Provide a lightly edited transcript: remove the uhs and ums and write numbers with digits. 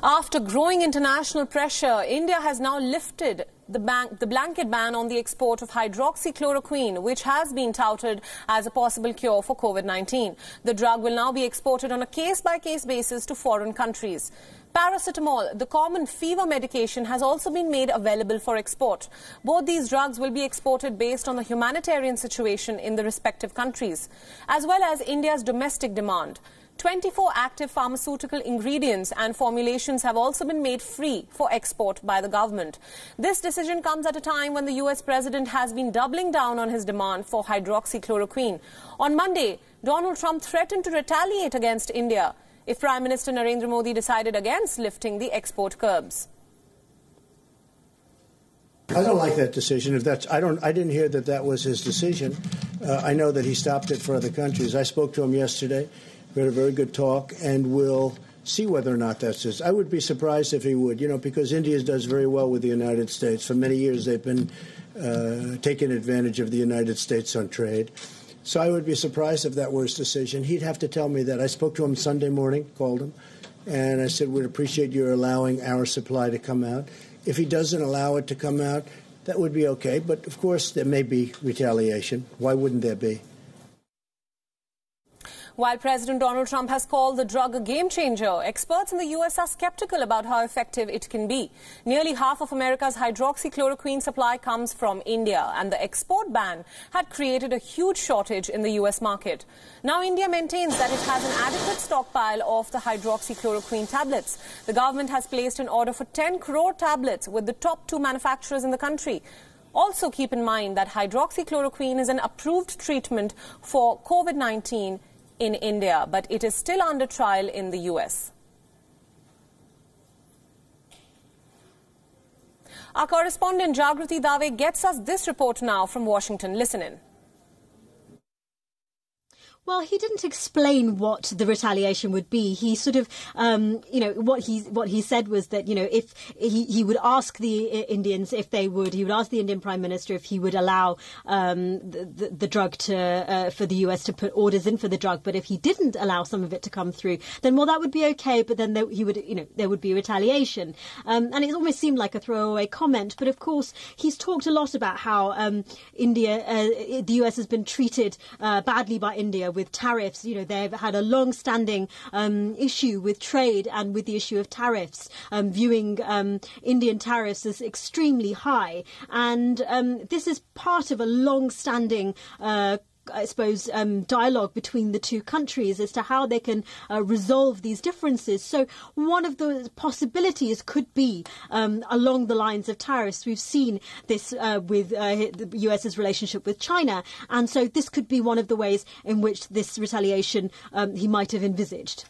After growing international pressure, India has now lifted the blanket ban on the export of hydroxychloroquine, which has been touted as a possible cure for COVID-19. The drug will now be exported on a case-by-case basis to foreign countries. Paracetamol, the common fever medication, has also been made available for export. Both these drugs will be exported based on the humanitarian situation in the respective countries, as well as India's domestic demand. 24 active pharmaceutical ingredients and formulations have also been made free for export by the government. This decision comes at a time when the US president has been doubling down on his demand for hydroxychloroquine. On Monday, Donald Trump threatened to retaliate against India if Prime Minister Narendra Modi decided against lifting the export curbs. I don't like that decision. I didn't hear that was his decision. I know that he stopped it for other countries. I spoke to him yesterday. We had a very good talk, and we'll see whether or not that's his. I would be surprised if he would, because India does very well with the United States. For many years, they've been taking advantage of the United States on trade. So I would be surprised if that were his decision. He'd have to tell me that. I spoke to him Sunday morning, called him, and I said, we'd appreciate your allowing our supply to come out. If he doesn't allow it to come out, that would be okay. But, of course, there may be retaliation. Why wouldn't there be? While President Donald Trump has called the drug a game-changer, experts in the U.S. are skeptical about how effective it can be. Nearly half of America's hydroxychloroquine supply comes from India, and the export ban had created a huge shortage in the U.S. market. Now India maintains that it has an adequate stockpile of the hydroxychloroquine tablets. The government has placed an order for 10 crore tablets with the top 2 manufacturers in the country. Also keep in mind that hydroxychloroquine is an approved treatment for COVID-19 in India, but it is still under trial in the US. Our correspondent Jagriti Dave gets us this report now from Washington. Listen in. Well, he didn't explain what the retaliation would be. He sort of, what he said was that, if he would ask the Indians if they would, he would ask the Indian Prime Minister if he would allow the drug for the US to put orders in for the drug. But if he didn't allow some of it to come through, then that would be okay. But then there would be retaliation. And it almost seemed like a throwaway comment. But of course, he's talked a lot about how the US has been treated badly by India with tariffs. They've had a long-standing issue with trade and with the issue of tariffs, viewing Indian tariffs as extremely high. And this is part of a long-standing dialogue between the two countries as to how they can resolve these differences. So one of the possibilities could be along the lines of tariffs. We've seen this with the US's relationship with China. And so this could be one of the ways in which this retaliation he might have envisaged.